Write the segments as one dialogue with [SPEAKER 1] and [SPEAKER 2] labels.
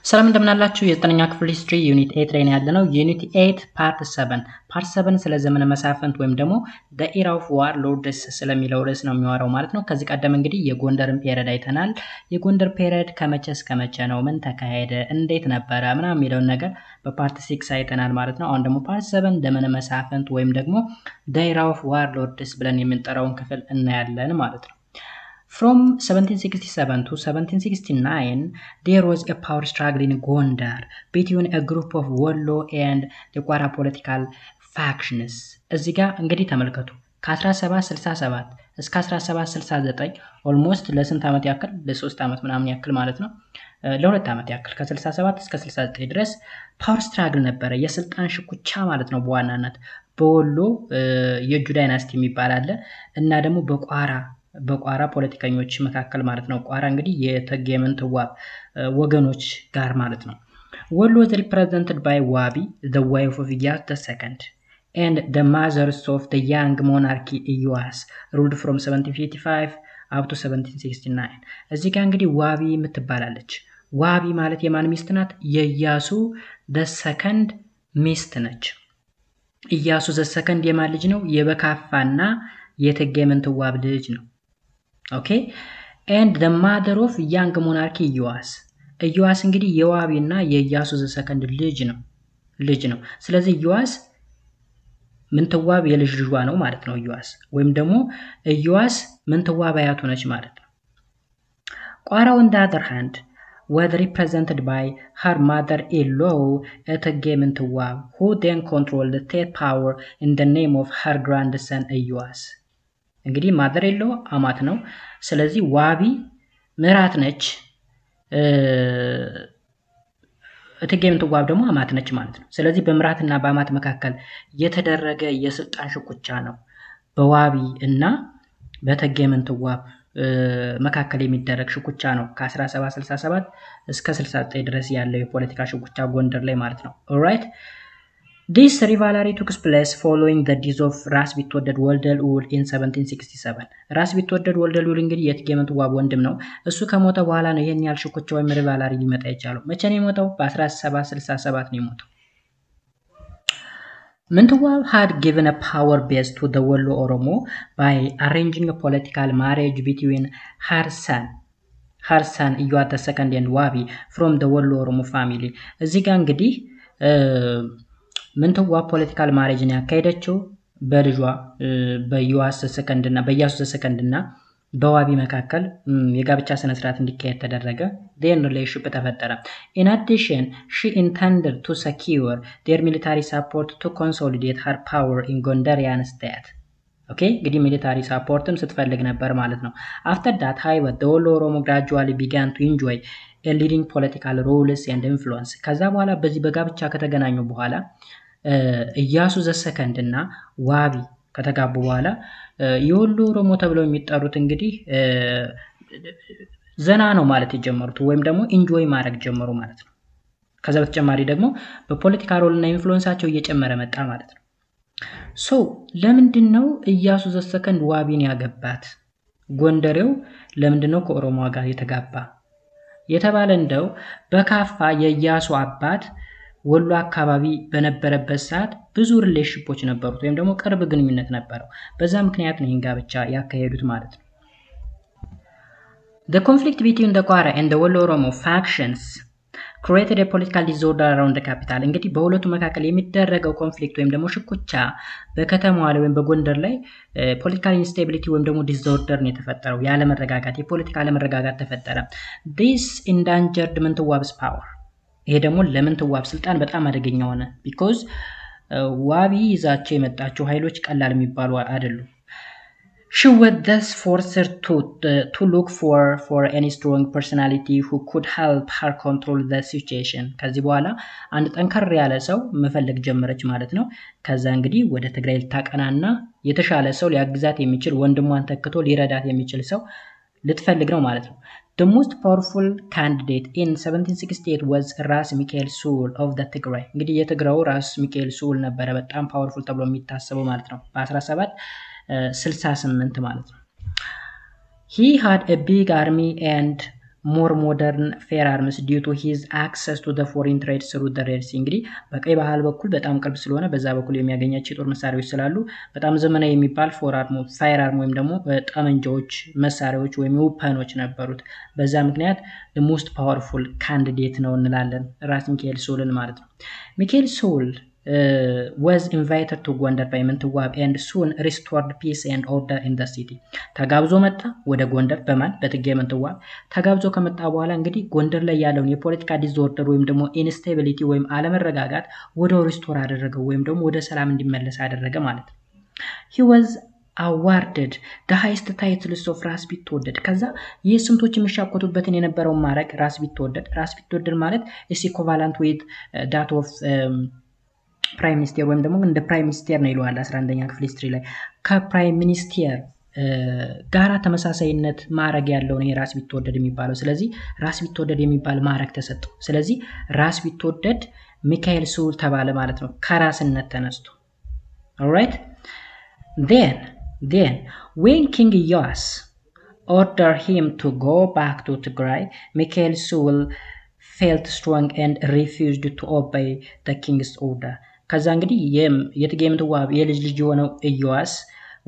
[SPEAKER 1] ሰላም እንደምናላችሁ የዘጠነኛ ክፍል ሂስትሪ ዩኒት 8 ላይ ያለነው ዩኒት 8 ፓርት 7 ስለ ዘመነ መሳፍንት ወይም ደግሞ the era of warlords ስለሚለው ርዕስ ነው የሚያወራው ማለት ነው። ከዚህ ቀደም እንግዲህ የጎንደርን ፔሪድ አይተናል። የጎንደር ፔሪድ ከመቼ እስከ መቼ ነው፣ ምን ተካሄደ፣ እንዴት ነበረ ምናምን የሚለውን ነገር በፓርት 6 አይተናል ማለት ነው። አሁን ደግሞ ፓርት 7 ዘመነ መሳፍንት ወይም ደግሞ the era of warlords ብለን የምንጠራውን ክፍል እናያለን ማለት ነው። From 1767 to 1769, there was a power struggle in Gondar between a group of Wollo and the Kwara political factions. እዚህ ጋር እንግዲህ ተመልከቱ ከ1767 እስከ 1769 ኦልሞስት ለስንት ዓመት ያክል ለ3 ዓመት ምናምን ያክል ማለት ነው ለ2 ዓመት ያክል ከ67 እስከ 69 ድረስ ፓወር ስትራግል ነበረ፣ የስልጣን ሽኩቻ ማለት ነው። በዋናነት በወሎ የጁ ዳይናስቲ የሚባል አለ እና ደግሞ በቋራ ፖለቲከኞች መካከል ማለት ነው። ቋራ እንግዲህ የእቴጌ ምንትዋብ ወገኖች ጋር ማለት ነው። ወሎ was represented by Wabi, the wife of Iyas II, and the mothers of the young monarch Iyas, ruled from 1755 up to 1769. እዚህ ጋር እንግዲህ ዋቢ የምትባላለች። ዋቢ ማለት የማን ሚስት ናት? የኢያሱ the ሚስት ነች። ኢያሱ the የማን ልጅ ነው? የበካፋና የእቴጌ ምንትዋብ ልጅ ነው። Okay, and the mother of young monarch Iyas እንግዲህ የዋቢና የኢያሱ ዘ2 ልጅ ነው። ስለዚህ ኢያስ ምንትዋብ የልጅ ልጇ ነው ማለት ነው። ኢያስ ወይም ደግሞ ኢያስ ምንትዋብ አያቱ ነች ማለት ነው። ቋራ on the other hand was represented by her mother-in-law እቴጌ ምንትዋብ, who then controlled the state power in the name of her grandson Iyas. እንግዲህ ማደር የለው አማት ነው። ስለዚህ ዋቢ ምራት ነች፣ እቴጌ ምንትዋብ ደግሞ አማት ነች ማለት ነው። ስለዚህ በምራትና በአማት መካከል የተደረገ የስልጣን ሽኩቻ ነው። በዋቢ እና በእቴጌ ምንትዋብ መካከል የሚደረግ ሽኩቻ ነው። ከ1767 እስከ 69 ድረስ ያለው የፖለቲካ ሽኩቻ ጎንደር ላይ ማለት ነው። ኦልራይት This rivalry took place following the death of ራስ ቢትወደድ ወልደልዑል in 1767. ራስ ቢትወደድ ወልደልዑል እንግዲህ የእቴጌ ምንትዋብ ወንድም ነው። እሱ ከሞተ በኋላ ነው ይሄን ያህል ሽኩቻ ወይም ሪቫላሪ ሊመጣ የቻለው። መቼ ነው የሞተው? በ1767 ነው የሞተው። ምንትዋብ had given a power base to the Wollo Oromo by arranging a political marriage between her son Iyas II and Wabi from the Wollo Oromo family. እዚህ ጋር እንግዲህ ምንትዋብ ፖለቲካል ማሬጅን ያካሄደችው በልጇ በኢያሱ ዘ2 እና በዋቢ መካከል የጋብቻ ስነ ስርዓት እንዲካሄድ ተደረገ። then relationship ተፈጠረ. in addition she intended to secure their military support to consolidate her power in Gondarian state. okay እንግዲህ ሚሊታሪ ሰፖርትም ስትፈልግ ነበር ማለት ነው። after that however the Wollo Oromo gradually began to enjoy a leading political roles and influence. ከዛ በኋላ በዚህ በጋብቻ ከተገናኙ በኋላ ኢያሱ ዘ2 እና ዋቢ ከተጋቡ በኋላ የወሎ ኦሮሞ ተብለው የሚጠሩት እንግዲህ ዘና ነው ማለት የጀመሩት ወይም ደግሞ ኢንጆይ ማድረግ ጀመሩ ማለት ነው። ከዛ በተጨማሪ ደግሞ በፖለቲካ ሮልና ኢንፍሉዌንሳቸው እየጨመረ መጣ ማለት ነው። ሶ ለምንድነው ኢያሱ ዘ2 ዋቢን ያገባት? ጎንደሬው ለምንድነው ከኦሮሞ ጋር የተጋባ የተባለ እንደው በካፋ የኢያሱ አባት ወሎ አካባቢ በነበረበት ሰዓት ብዙ ሪሌሽንሺፖች ነበሩት ወይም ደግሞ ቅርብ ግንኙነት ነበረው። በዛ ምክንያት ነው ይንጋ ብቻ ያካሄዱት ማለት ነው። The conflict between the Kwara and the Wollo Oromo factions created a political disorder around the capital. እንግዲህ በሁለቱ መካከል የሚደረገው ኮንፍሊክት ወይም ደግሞ ሽኩቻ በከተማዋ ላይ ወይም በጎንደር ላይ ፖለቲካል ኢንስቴቢሊቲ ወይም ደግሞ ዲስኦርደር ነው የተፈጠረው። ያለመረጋጋት፣ የፖለቲካ አለመረጋጋት ተፈጠረ። This endangered ምንትዋብ's power. ይሄ ደግሞ ለምንትዋብ ስልጣን በጣም አደገኛ ሆነ። because ዋቢ ይዛቸው የመጣቸው ኃይሎች ቀላል የሚባሉ አይደሉም። She was thus forced to look for any strong personality who could help her control the situation. ከዚህ በኋላ አንድ ጠንከር ያለ ሰው መፈለግ ጀመረች ማለት ነው። ከዛ እንግዲህ ወደ ትግራይ ልታቀናና የተሻለ ሰው ሊያግዛት የሚችል ወንድሟን ተክቶ ሊረዳት የሚችል ሰው ልትፈልግ ነው ማለት ነው። The most powerful candidate in 1768 was ራስ ሚካኤል ስዑል of the Tigray. እንግዲህ የትግራው ራስ ሚካኤል ስዑል ነበረ በጣም ፓወርፉል ተብሎ የሚታሰበው ማለት ነው። በ1768 ማለት ነው። He had a big army and more modern firearms due to his access to the foreign trade through the Red Sea እንግዲህ በቀይ ባህር በኩል በጣም ቅርብ ስለሆነ በዛ በኩል የሚያገኛቸው የጦር መሳሪያዎች ስላሉ በጣም ዘመናዊ የሚባል ፋየርአርም ወይም ደግሞ ጠመንጃዎች መሳሪያዎች ወይም ዌፐኖች ነበሩት በዛ ምክንያት the most powerful candidate ነው እንላለን ራስ ሚካኤል ሶልን ማለት ነው ሚካኤል ሶል was invited to Gondar by Mentawab and soon restored peace and order in the city ተጋብዞ መጣ ወደ ጎንደር በማን በትጌ መንተዋብ ተጋብዞ ከመጣ በኋላ እንግዲህ ጎንደር ላይ ያለውን የፖለቲካ ዲስኦርደር ወይም ደግሞ ኢንስቴቢሊቲ ወይም አለመረጋጋት ወደ ሪስቶር አደረገው ወይም ደግሞ ወደ ሰላም እንዲመለስ አደረገ ማለት ነው he was awarded the highest titles of ራስ ቢትወደድ ከዛ የስንቶች የሚሻቆቱበትን የነበረው ማረግ ራስ ቢትወደድ ማለት is equivalent with that of ፕራይም ሚኒስቴር ወይም ደግሞ እንደ ፕራይም ሚኒስቴር ነው ይሏል 11ኛ ክፍል ሂስትሪ ላይ ከፕራይም ሚኒስቴር ጋራ ተመሳሳይነት ማረግ ያለው ነው ራስ ቢትወደድ የሚባለው ስለዚህ ራስ ቢትወደድ የሚባል ማረግ ተሰጠው ስለዚህ ራስ ቢትወደድ ሚካኤል ሶል ተባለ ማለት ነው ከራስነት ተነስቶ alright then when King Iyas ordered him to go back to Tigray Michael Soul felt strong and refused to obey the king's order ከዛ እንግዲህ የትጌምትዋብ የልጅ የሆነው ኢዮአስ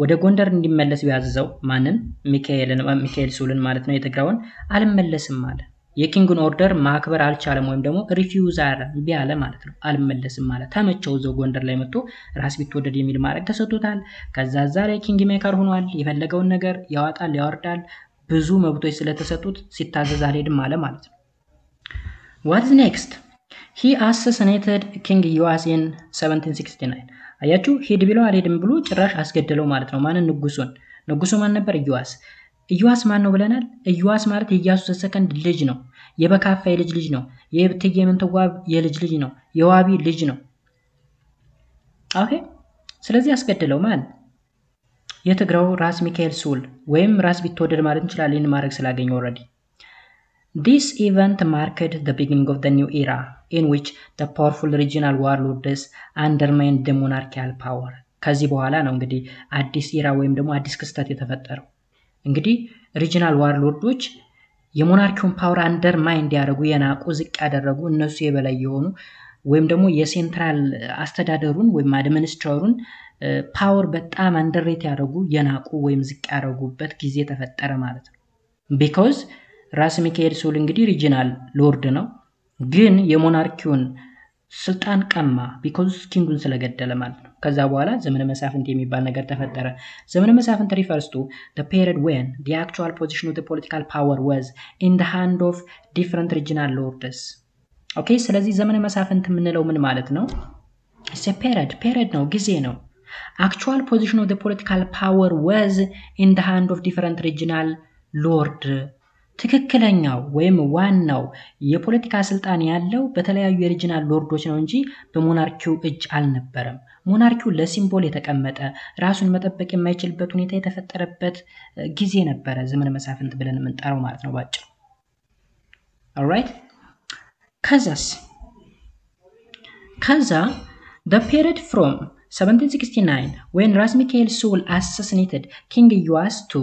[SPEAKER 1] ወደ ጎንደር እንዲመለስ ያዘዘው ማንን ሚካኤል ሶልን ማለት ነው የትግራውን አልመለስም ማለት የኪንጉን ኦርደር ማክበር አልቻለም ወይም ደግሞ ሪፊውዝ ቢያለ ማለት ነው አልመለስም ማለት ተመቸው ዘው ጎንደር ላይ መጥቶ ራስ ቢትወደድ የሚል ማረግ ተሰጥቶታል ከዛ ዛሬ ኪንግ ሜከር ሆኗል የፈለገውን ነገር ያወጣል ያወርዳል ብዙ መብቶች ስለተሰጡት ሲታዘዝ አልሄድም አለ ማለት ነው what's next he assassinated King Iyas in 1769 አያችሁ ሄድ ቢለው አልሄድም ብሎ ጭራሽ አስገደለው ማለት ነው ማንን ንጉሱ ማን ነበር ኢዮአስ ማን ነው ብለናል ኢዮአስ ማለት የኢያሱ ሰከንድ ልጅ ነው የበካፋ ልጅ ነው የብትጌ ምንተዋብ የልጅ ነው የዋቢ ልጅ ነው ኦኬ ስለዚህ አስገደለው ማን የትግራው ራስ ሚካኤል ሶል ወይም ራስ ቢትወደድ ማለት እንችላለን ማረግ ስላገኘ already This event marked the beginning of the new era in which the powerful regional warlords undermined the monarchical power. ከዚህ በኋላ ነው እንግዲህ አዲስ ኢራ ወይም ደግሞ አዲስ ክስተት የተፈጠረው እንግዲህ ሪጂናል ዋርሎርዶች የሞናርኪውን ፓወር አንደርማይንድ ያደረጉ የናቁ ዝቅ ያደረጉ እነሱ የበላይ የሆኑ ወይም ደግሞ የሴንትራል አስተዳደሩን ወይም አድሚኒስትሬተሩን ፓወር በጣም አንደርሬት ያደረጉ የናቁ ወይም ዝቅ ያደረጉበት ጊዜ ተፈጠረ ማለት ነው because ራስ ሚካኤል ሶል እንግዲህ ሪጂናል ሎርድ ነው ግን የሞናርኪውን ስልጣን ቀማ because ኪንጉን ስለገደለ ማለት ነው ከዛ በኋላ ዘመነ መሳፍንት የሚባል ነገር ተፈጠረ ዘመነ መሳፍንት refers to the period when the actual position of the political power was in the hand of different regional lords okay ስለዚህ ዘመነ መሳፍንት ምንለው ምን ማለት ነው it's a period ነው ጊዜ ነው actual position of the political power was in the hand of different regional lord ትክክለኛው ወይም ዋናው የፖለቲካ ስልጣን ያለው በተለያዩ የሪጂናል ሎርዶች ነው እንጂ በሞናርኪው እጅ አልነበረም ሞናርኪው ለሲምቦል የተቀመጠ ራሱን መጠበቅ የማይችልበት ሁኔታ የተፈጠረበት ጊዜ ነበር ዘመነ መሳፍንት ብለን የምንጠራው ማለት ነው ባጭሩ alright ከዛ the period from 1769 when Ras Mikhael Soul assassinated King Iyas to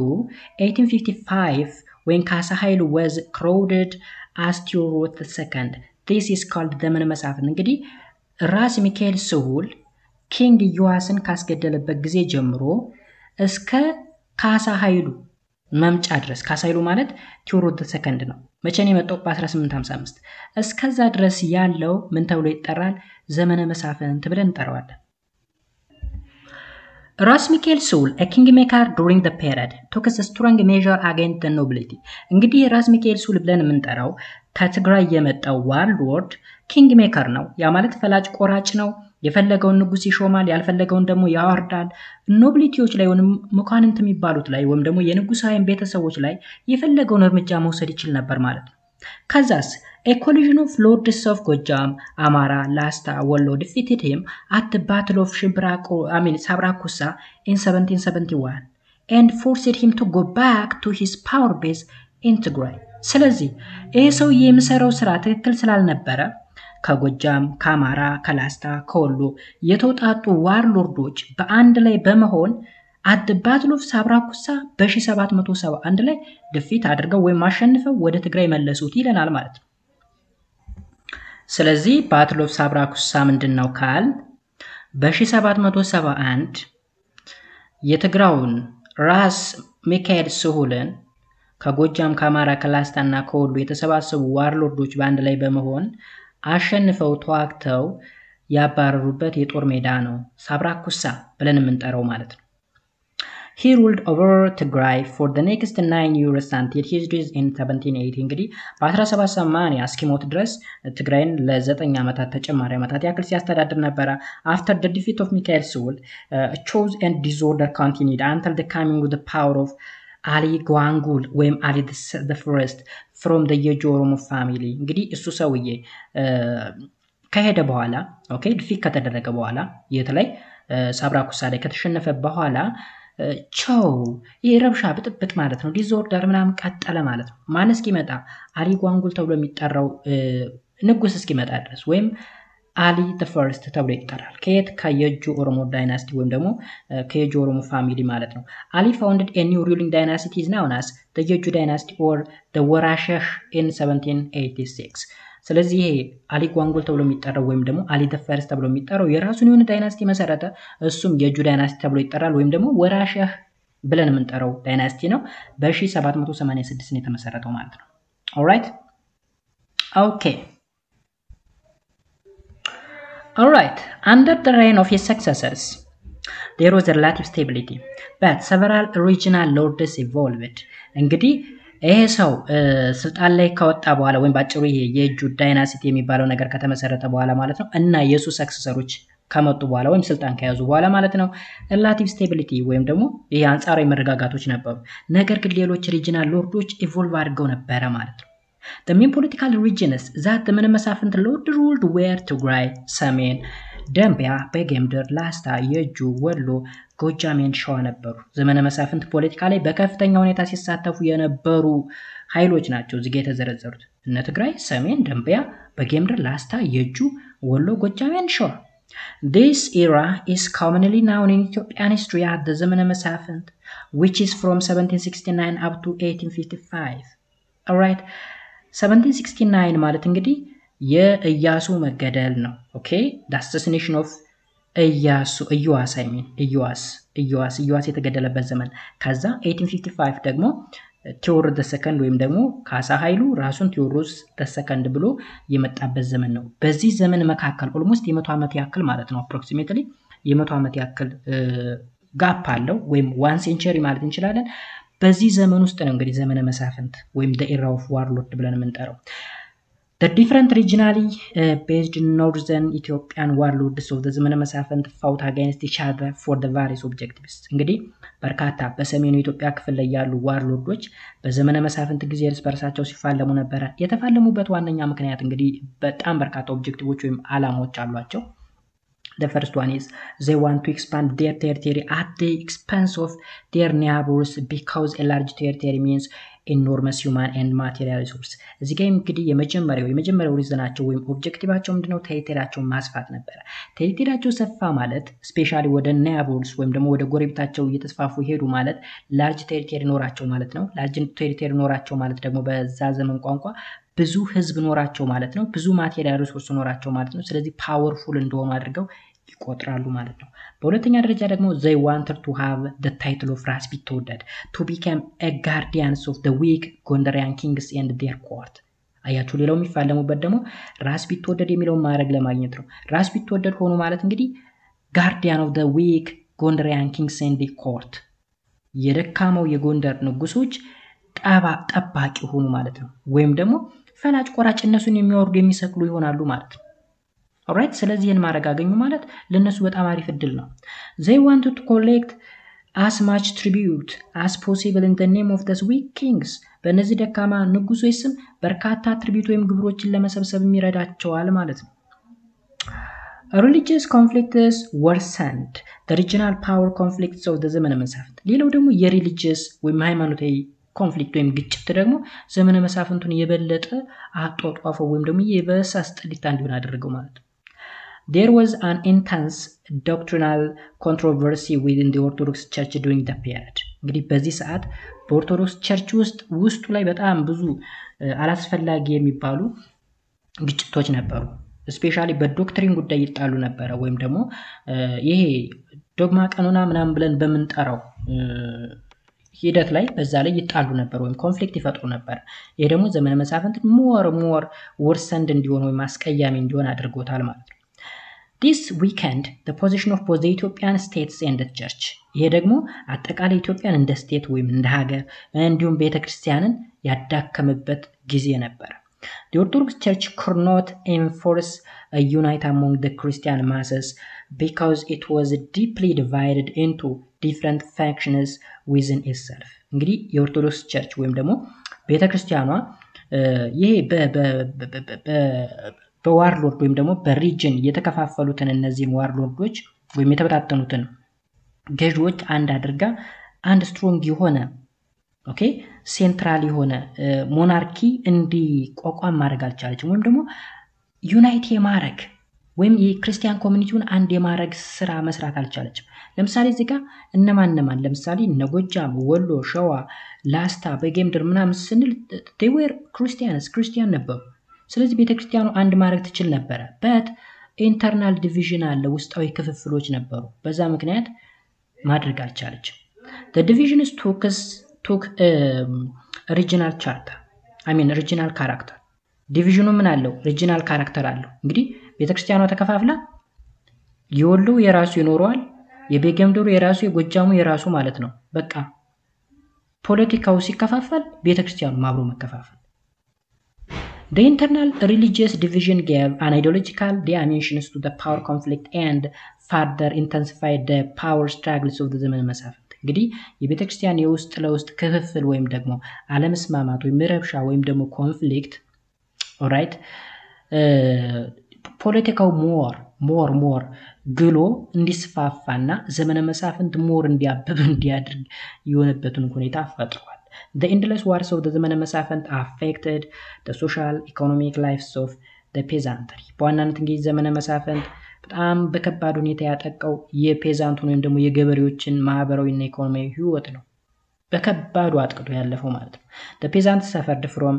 [SPEAKER 1] 1855 when Kasa Hailu was crowded as Theodore II. This is called ዘመነ መሳፍንት እንግዲህ ራስ ሚካኤል ሶል ኪንግ ኢዮአስን ካስገደለበት ጊዜ ጀምሮ እስከ ካሳ ኃይሉ መምጫ ድረስ ካሳ ኃይሉ ማለት ቴዎድሮስ II ነው መቼ ነው የመጣው በ1855 እስከዛ ድረስ ያለው ምን ተብሎ ይጠራል ዘመነ መሳፍንት ብለን እንጠራዋለን ራስ ሚካኤል ሶል a kingmaker during the period took a strong measure against the nobility እንግዲህ ራስ ሚካኤል ሶል ብለን የምንጠራው ከትግራይ የመጣው ዋርሎርድ ኪንግሜከር ነው ያ ማለት ፈላጭ ቆራጭ ነው የፈለገውን ንጉስ ይሾማል ያልፈለገውን ደግሞ ያወርዳል ኖቢሊቲዎች ላይ ወንም መኳንንት የሚባሉት ላይ ወይም ደግሞ የንጉሳውያን ቤተሰቦች ላይ የፈለገውን እርምጃ መውሰድ ይችል ነበር ማለት ነው ከዛስ a collision of lords of Gojam, Amara, Lasta, Wollo defeated him at the Battle of Sabrakusa in 1771 and forced him to go back to his power base in Tigray. ስለዚህ ይሄ ሰው የሚሰራው ስራ ትክክል ስላልነበረ ከጎጃም ከአማራ ከላስታ ከወሎ የተውጣጡ ዋርሎርዶች በአንድ ላይ በመሆን at the battle of ሳብራኩሳ በ1771 ላይ ድፊት አድርገው ወይም አሸንፈው ወደ ትግራይ መለሱት ይለናል ማለት ነው። ስለዚህ battle of ሳብራኩሳ ምንድነው ካል በ1771 የትግራውን ራስ ሚካኤል ስሁልን ከጎጃም ከአማራ ከላስታና ከወሎ የተሰባሰቡ ዋርሎርዶች በአንድ ላይ በመሆን አሸንፈው ተዋግተው ያባረሩበት የጦር ሜዳ ነው ሳብራኩሳ ብለን የምንጠራው ማለት ነው። He ruled over Tigray for the next 9 years until his death in 1780 እንግዲህ በ1780 እስኪሞት ድረስ ትግራይን ለ9 ዓመታት ተጨማሪ ዓመታት ያክል ሲያስተዳድር ነበር። After the defeat of Mikhail Sewell, chaos and disorder continued until the coming of the power of Ali Gwangul ወይም Ali the First from the Oromo family እንግዲህ እሱ ሰውዬ ከሄደ በኋላ ኦኬ ድፊት ከተደረገ በኋላ የተለይ ሳብራኩሳ ላይ ከተሸነፈ በኋላ ቻው የረብሻ ብጥብጥ ማለት ነው ዲስኦርደር ምናምን ቀጠለ ማለት ነው። ማን እስኪመጣ አሊ ጓንጉል ተብሎ የሚጠራው ንጉስ እስኪመጣ ድረስ ወይም አሊ the first ተብሎ ይጠራል። ከየት ከየጁ ኦሮሞ ዳይናስቲ ወይም ደግሞ ከየጁ ኦሮሞ ፋሚሊ ማለት ነው። አሊ founded a new ruling dynasty is known as the Yeju dynasty or the Warasheh in 1786 ስለዚህ አሊ ጓንጉል ተብሎ የሚጠራው ወይም ደግሞ አሊ the first ተብሎ የሚጠራው የራሱን የሆነ ዳይናስቲ መሰረተ እሱም የጁ ዳይናስቲ ተብሎ ይጠራል ወይም ደግሞ ወራሸህ ብለን የምንጠራው ዳይናስቲ ነው በ1786 ነው የተመሰረተው ማለት ነው። alright under the reign of his successors there was a relative stability but several regional lords evolved እንግዲህ ይሄ ሰው ስልጣን ላይ ከወጣ በኋላ ወይም ባጭሩ ይሄ የጁ ዳይናስቲ የሚባለው ነገር ከተመሰረተ በኋላ ማለት ነው እና የሱ ሰክሰሰሮች ከመጡ በኋላ ወይም ስልጣን ከያዙ በኋላ ማለት ነው ሪላቲቭ ስቴቢሊቲ ወይም ደግሞ ይሄ አንጻራዊ መረጋጋቶች ነበሩ። ነገር ግን ሌሎች ሪጂናል ሎርዶች ኢቮልቭ አድርገው ነበር ማለት ነው። The main political regions that the ዘመነ መሳፍንት lord ruled were ትግራይ፣ ሰሜን፣ ደንቢያ፣ በጌምድር፣ ላስታ፣ የጁ፣ ወሎ፣ ጎጃሜን፣ ሸዋ ነበሩ። ዘመነ መሳፍንት ፖለቲካ ላይ በከፍተኛ ሁኔታ ሲሳተፉ የነበሩ ኃይሎች ናቸው እዚህ ጋር የተዘረዘሩት እነ ትግራይ፣ ሰሜን፣ ደንቢያ፣ በጌምድር፣ ላስታ፣ የጁ፣ ወሎ፣ ጎጃሜን፣ ሸዋ። This era is commonly known in Ethiopian history as the ዘመነ መሳፍንት which is from 1769 up to 1855. Alright 1769 ማለት እንግዲህ የኢያሱ መገደል ነው። ኦኬ the assassination of ኢያሱ የተገደለበት ዘመን። ከዛ 1855 ደግሞ ቴዎድሮስ the second ወይም ደግሞ ካሳ ኃይሉ ራሱን ቴዎድሮስ the second ብሎ የመጣበት ዘመን ነው። በዚህ ዘመን መካከል ኦልሞስት የ100 ዓመት ያክል ማለት ነው approximately የ100 ዓመት ያክል ጋፕ አለው ወይም 1 century ማለት እንችላለን። በዚህ ዘመን ውስጥ ነው እንግዲህ ዘመነ መሳፍንት ወይም the era of warlord ብለን የምንጠራው። The different regionally based northern Ethiopian warlords of the ዘመነ መሳፍንት fought against each other for the various objectives እንግዲህ በርካታ በሰሜኑ ኢትዮጵያ ክፍል ላይ ያሉ ዋርሎርዶች በዘመነ መሳፍንት ጊዜ እርስ በርሳቸው ሲፋለሙ ነበር። የተፋለሙበት ዋነኛ ምክንያት እንግዲህ በጣም በርካታ ኦብጀክቲቮች ወይም አላማዎች አሏቸው። The first one is they want to expand their territory at the expense of their neighbors because a large territory means enormous human and material resource. እዚህ ጋር እንግዲህ የመጀመሪያው ሪዝናቸው ወይም ኦብጀክቲቫቸው ምንድነው? ቴሪቶሪያቸውን ማስፋት ነበር። ቴሪቶሪያቸው ሰፋ ማለት ስፔሻሊ ወደ neighbors ወይም ደግሞ ወደ ጎረቤታቸው እየተስፋፉ ሄዱ ማለት ላርጅ ቴሪቶሪ ኖራቸው ማለት ነው። ላርጅ ቴሪቶሪ ኖራቸው ማለት ደግሞ በዛ ዘመን ቋንቋ ብዙ ህዝብ ኖራቸው ማለት ነው። ብዙ ማቴሪያል ሪሶርስ ኖራቸው ማለት ነው። ስለዚህ ፓወርፉል እንደሆኑ አድርገው ይቆጥራሉ ማለት ነው። በሁለተኛ ደረጃ ደግሞ they wanted to have the title of ራስ ቢትወደድ to become a guardians of the weak Gondarian kings and their court። አያችሁ ሌላው የሚፋለሙበት ደግሞ ራስ ቢትወደድ የሚለውን ማድረግ ለማግኘት ነው። ራስ ቢትወደድ ሆኖ ማለት እንግዲህ guardian of the weak Gondarian kings and their court የደካማው የጎንደር ንጉሶች ጠባቂ ሆኑ ማለት ነው። ወይም ደግሞ ፈላጭ ቆራጭ እነሱን የሚወርዱ የሚሰቅሉ ይሆናሉ ማለት ነው። alright ስለዚህ ይሄን ማድረግ አገኙ ማለት ለነሱ በጣም አሪፍ እድል ነው። they wanted to collect as much tribute as possible in the name of the weak kings በእነዚህ ደካማ ንጉሶች ስም በርካታ ትሪቢዩት ወይም ግብሮችን ለመሰብሰብ የሚረዳቸዋል ማለት ነው። religious conflicts worsened the regional power conflicts of the ዘመነ መሳፍንት። ሌላው ደግሞ የሪሊጂየስ ወይም ሃይማኖታዊ ኮንፍሊክት ወይም ግጭት ደግሞ ዘመነ መሳፍንቱን የበለጠ አጣጣፈው ወይም ደግሞ የበሳስ ጥሊታ እንዲሆን አደረገው ማለት ነው። There was an intense doctrinal controversy within the Orthodox Church during the period. እንግዲህ በዚህ ሰዓት በኦርቶዶክስ ቸርች ውስጡ ላይ በጣም ብዙ አላስፈላጊ የሚባሉ ግጭቶች ነበሩ። ስፔሻሊ በዶክትሪን ጉዳይ ይጣሉ ነበር ወይም ደግሞ ይሄ ዶግማ ቀኖና ምናምን ብለን በመንጠራው ሂደት ላይ በዛ ላይ ይጣሉ ነበር ወይም ኮንፍሊክት ይፈጥሩ ነበር። ይሄ ደግሞ ዘመነ መሳፍንት ሞር ወርሰንድ እንዲሆን ወይ ማስቀያሚ እንዲሆን አድርጎታል ማለት ነው። This weakened the position of both the Ethiopian states and the church. ይሄ ደግሞ አጠቃላይ ኢትዮጵያን እንደ ስቴት ወይም እንደ ሀገር እንዲሁም ቤተክርስቲያንን ያዳከመበት ጊዜ ነበር። The Orthodox Church could not enforce a unity among the Christian masses because it was deeply divided into different factions within itself. እንግዲህ የኦርቶዶክስ ቸርች ወይም ደግሞ ቤተክርስቲያኗ ይሄ በዋርሎርድ ወይም ደግሞ በሪጅን የተከፋፈሉትን እነዚህን ዋርሎርዶች ወይም የተበታተኑትን ገዢዎች አንድ አድርጋ አንድ ስትሮንግ የሆነ ኦኬ ሴንትራል የሆነ ሞናርኪ እንዲቋቋም ማድረግ አልቻለችም ወይም ደግሞ ዩናይት የማድረግ ወይም የክርስቲያን ኮሚኒቲውን አንድ የማድረግ ስራ መስራት አልቻለችም። ለምሳሌ እዚህ ጋር እነማን ለምሳሌ ነጎጃም፣ ወሎ፣ ሸዋ፣ ላስታ፣ በጌምድር ምናምን ስንል they were ክርስቲያን ነበሩ። ስለዚህ ቤተክርስቲያኑ አንድ ማድረግ ትችል ነበር but ኢንተርናል ዲቪዥን አለ፣ ውስጣዊ ክፍፍሎች ነበሩ። በዛ ምክንያት ማድረግ አልቻለችም። the divisions took regional character regional character ዲቪዥኑ ምን አለው? ሪጂናል ካራክተር አለው። እንግዲህ ቤተክርስቲያኗ ተከፋፍላ የወሎ የራሱ ይኖረዋል፣ የቤጌምድሩ የራሱ፣ የጎጃሙ የራሱ ማለት ነው። በቃ ፖለቲካው ሲከፋፈል ቤተክርስቲያኑ ማብሮ መከፋፈል። The internal religious division gave an ideological dimensions to the power conflict and further intensified the power struggles of the ዘመነ መሳፍንት። እንግዲህ የቤተክርስቲያን የውስጥ ለውስጥ ክፍፍል ወይም ደግሞ አለመስማማት ወይም ረብሻ ወይም ደግሞ ኮንፍሊክት ኦልራይት ፖለቲካው ሞር ግሎ እንዲስፋፋና ዘመነ መሳፍንት ሞር እንዲያብብ እንዲያድርግ የሆነበትን ሁኔታ ፈጥሯል። The endless wars of the ዘመነ መሳፍንት affected the social economic lives of the peasantry. በዋናነት እንግዲህ ዘመነ መሳፍንት በጣም በከባድ ሁኔታ ያጠቃው የፔዛንቱን ወይም ደግሞ የገበሬዎችን ማህበራዊና ኢኮኖሚያዊ ህይወት ነው። በከባዱ አጥቅቶ ያለፈው ማለት ነው። The peasants suffered from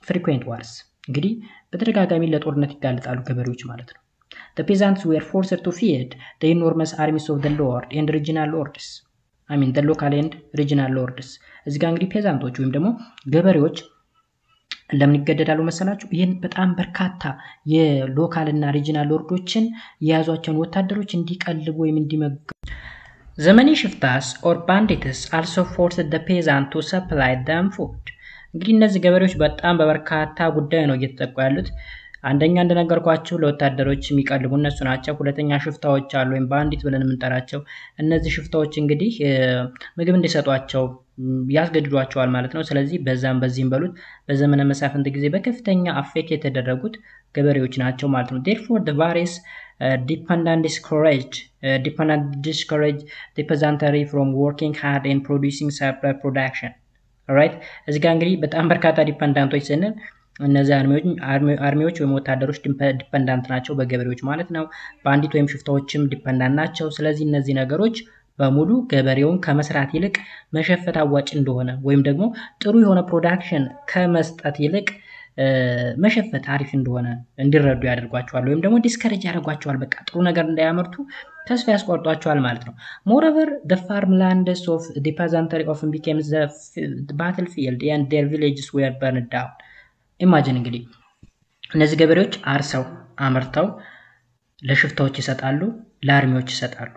[SPEAKER 1] frequent wars. እንግዲህ በተደጋጋሚ ለጦርነት ይጋለጣሉ ገበሬዎች ማለት ነው። The peasants were forced to feed the enormous armies of the lord and regional lords. the local and regional lords. እዚህ ጋር እንግዲህ ፔዛንቶች ወይም ደግሞ ገበሬዎች ለምን ይገደዳሉ መሰላችሁ? ይሄን በጣም በርካታ የሎካል እና ሪጂናል ሎርዶችን የያዟቸውን ወታደሮች እንዲቀልቡ ወይም እንዲመግቡ ዘመኒ ሽፍታስ or bandits also forced the peasant to supply them food. እንግዲህ እነዚህ ገበሬዎች በጣም በበርካታ ጉዳይ ነው እየተጠቁ ያሉት። አንደኛ እንደነገርኳችሁ ለወታደሮች የሚቀልቡ እነሱ ናቸው። ሁለተኛ ሽፍታዎች አሉ ወይም ባንዲት ብለን የምንጠራቸው። እነዚህ ሽፍታዎች እንግዲህ ምግብ እንዲሰጧቸው ያስገድዷቸዋል ማለት ነው። ስለዚህ በዚህም በሉት በዘመነ መሳፍንት ጊዜ በከፍተኛ አፌክት የተደረጉት ገበሬዎች ናቸው ማለት ነው። Therefore the various dependent discourage the peasantry from working hard and producing surplus production. Alright, እዚህ ጋር እንግዲህ በጣም በርካታ ዲፔንዳንቶች ስንል እነዚህ አርሚዎች ወይም ወታደሮች ዲፔንዳንት ናቸው በገበሬዎች ማለት ነው። ባንዲት ወይም ሽፍታዎችም ዲፔንዳንት ናቸው። ስለዚህ እነዚህ ነገሮች በሙሉ ገበሬውን ከመስራት ይልቅ መሸፈት አዋጭ እንደሆነ ወይም ደግሞ ጥሩ የሆነ ፕሮዳክሽን ከመስጠት ይልቅ መሸፈት አሪፍ እንደሆነ እንዲረዱ ያደርጓቸዋል ወይም ደግሞ ዲስከሬጅ ያደርጓቸዋል። በቃ ጥሩ ነገር እንዳያመርቱ ተስፋ ያስቆርጧቸዋል ማለት ነው። Moreover, the farmlands of the peasantry often became the battlefield and their villages were burned down. Imagine እንግዲህ እነዚህ ገበሬዎች አርሰው አመርተው ለሽፍታዎች ይሰጣሉ፣ ለአርሚዎች ይሰጣሉ።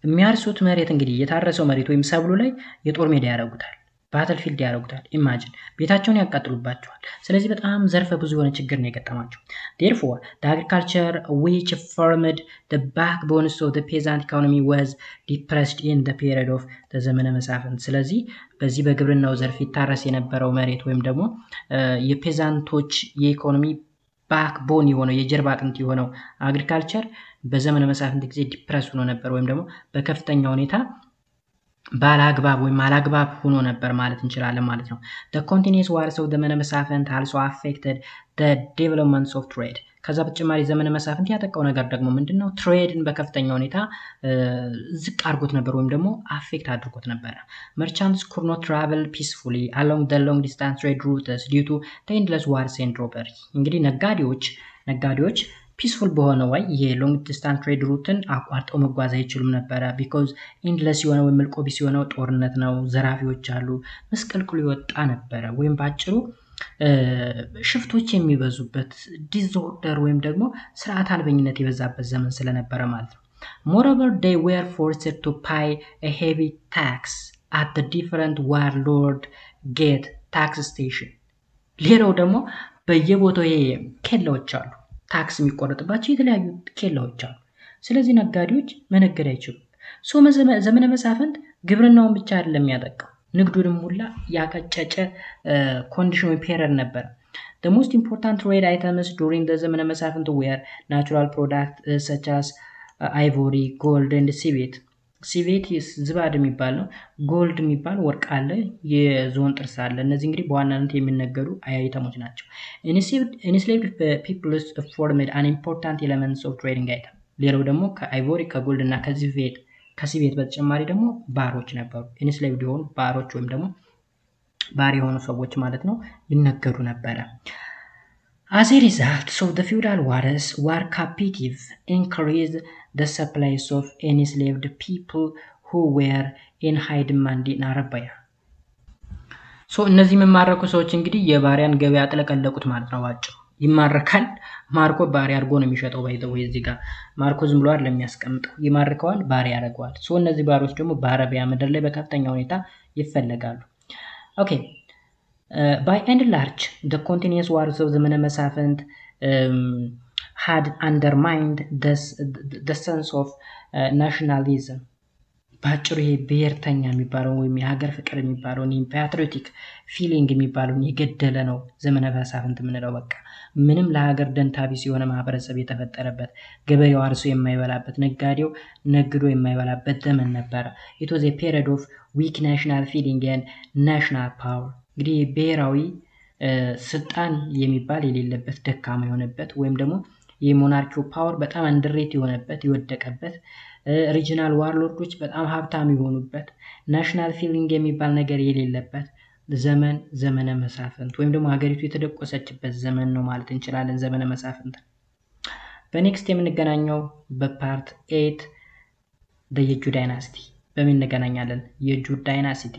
[SPEAKER 1] የሚያርሱት መሬት እንግዲህ የታረሰው መሬት ወይም ሰብሉ ላይ የጦር ሜዳ ያደርጉታል፣ ባትልፊልድ ያደርጉታል። ኢማጂን ቤታቸውን ያቃጥሉባቸዋል። ስለዚህ በጣም ዘርፈ ብዙ የሆነ ችግር ነው የገጠማቸው። Therefore, the agriculture which formed the backbone of the peasant economy was depressed in the period of the ዘመነ መሳፍንት። ስለዚህ በዚህ በግብርናው ዘርፍ ይታረስ የነበረው መሬት ወይም ደግሞ የፔዛንቶች የኢኮኖሚ ባክቦን የሆነው የጀርባ አጥንት የሆነው አግሪካልቸር በዘመነ መሳፍንት ጊዜ ዲፕረስ ሆኖ ነበር ወይም ደግሞ በከፍተኛ ሁኔታ ባላግባብ ወይም አላግባብ ሆኖ ነበር ማለት እንችላለን ማለት ነው። The continuous wars of the ዘመነ መሳፍንት also affected the developments of trade. ከዛ በተጨማሪ ዘመነ መሳፍንት ያጠቃው ነገር ደግሞ ምንድነው? ትሬድን በከፍተኛ ሁኔታ ዝቅ አድርጎት ነበር ወይም ደግሞ አፌክት አድርጎት ነበር። መርቻንትስ could not travel peacefully along the long distance trade routes due to the endless wars and robbery። እንግዲህ ነጋዴዎች ፒስፉል በሆነ ወይ የሎንግ ዲስታንስ ትሬድ ሩትን አቋርጠው መጓዝ አይችሉም ነበር because ኢንድለስ የሆነ ወይ መልቆ ቢስ የሆነው ጦርነት ነው፣ ዘራፊዎች አሉ፣ መስቀልቅሉ ይወጣ ነበር ወይም ባጭሩ ሽፍቶች የሚበዙበት ዲስኦርደር ወይም ደግሞ ስርዓት አልበኝነት የበዛበት ዘመን ስለነበረ ማለት ነው። moreover they were forced to pay a heavy tax at the different warlord gate tax station። ሌላው ደግሞ በየቦታው ኬላዎች አሉ፣ ታክስ የሚቆረጥባቸው የተለያዩ ኬላዎች አሉ። ስለዚህ ነጋዴዎች መነገድ አይችሉም። ዘመነ መሳፍንት ግብርናውን ብቻ አይደለም ያጠቃው፣ ንግዱንም ሁላ ያቀጨጨ ኮንዲሽን ወይ ፔሪድ ነበር። The most important trade items during the ዘመነ መሳፍንት were natural products such as ivory, gold and civet። ሲቬት ዝባድ የሚባል ነው። ጎልድ የሚባል ወርቅ አለ፣ የዞን ጥርስ አለ። እነዚህ እንግዲህ በዋናነት የሚነገዱ አይተሞች ናቸው። enslaved peoples formed an important elements of trading item። ሌላው ደግሞ ከአይቮሪ ከጎልድ እና ከሲቬት በተጨማሪ ደግሞ ባሮች ነበሩ። enslaved የሆኑ ባሮች ወይም ደግሞ ባር የሆኑ ሰዎች ማለት ነው ይነገዱ ነበረ። As a result, so the feudal wars were competitive, increased the supplies of enslaved people who were in high demand in Arabia። So እነዚህ የሚማረኩ ሰዎች እንግዲህ የባሪያን ገበያ አጥለቀለቁት ማለት ነው። ባጭሩ ይማረካል፣ ማርኮ ባሪያ አድርጎ ነው የሚሸጠው። ባይዘው እዚህ ጋር ማርኮ ዝም ብሎ አይደለም የሚያስቀምጠው፣ ይማርከዋል፣ ባሪያ ያደርገዋል። ሶ እነዚህ ባሮች ደግሞ በአረቢያ ምድር ላይ በከፍተኛ ሁኔታ ይፈለጋሉ። ኦኬ by and large, the continuous wars of ዘመነ መሳፍንት had undermined the sense of nationalism። ባጭሩ ይሄ ብሔርተኛ የሚባለው ወይም የሀገር ፍቅር የሚባለው ፓትሪዮቲክ ፊሊንግ የሚባለውን የገደለ ነው ዘመነ መሳፍንት የምንለው። በቃ ምንም ለሀገር ደንታቢስ የሆነ ማህበረሰብ የተፈጠረበት፣ ገበሬው አርሶ የማይበላበት፣ ነጋዴው ነግዶ የማይበላበት ዘመን ነበረ። it was a period of weak national feeling and national power። እንግዲህ ብሔራዊ ስልጣን የሚባል የሌለበት፣ ደካማ የሆነበት ወይም ደግሞ የሞናርኪው ፓወር በጣም አንደሬት የሆነበት የወደቀበት፣ ሪጂናል ዋርሎርዶች በጣም ሀብታም የሆኑበት፣ ናሽናል ፊሊንግ የሚባል ነገር የሌለበት ዘመን ዘመነ መሳፍንት ወይም ደግሞ ሀገሪቱ የተደቆሰችበት ዘመን ነው ማለት እንችላለን ዘመነ መሳፍንት። በኔክስት የምንገናኘው በፓርት 8 የጁ ዳይናስቲ በምን እንገናኛለን? የጁ ዳይናስቲ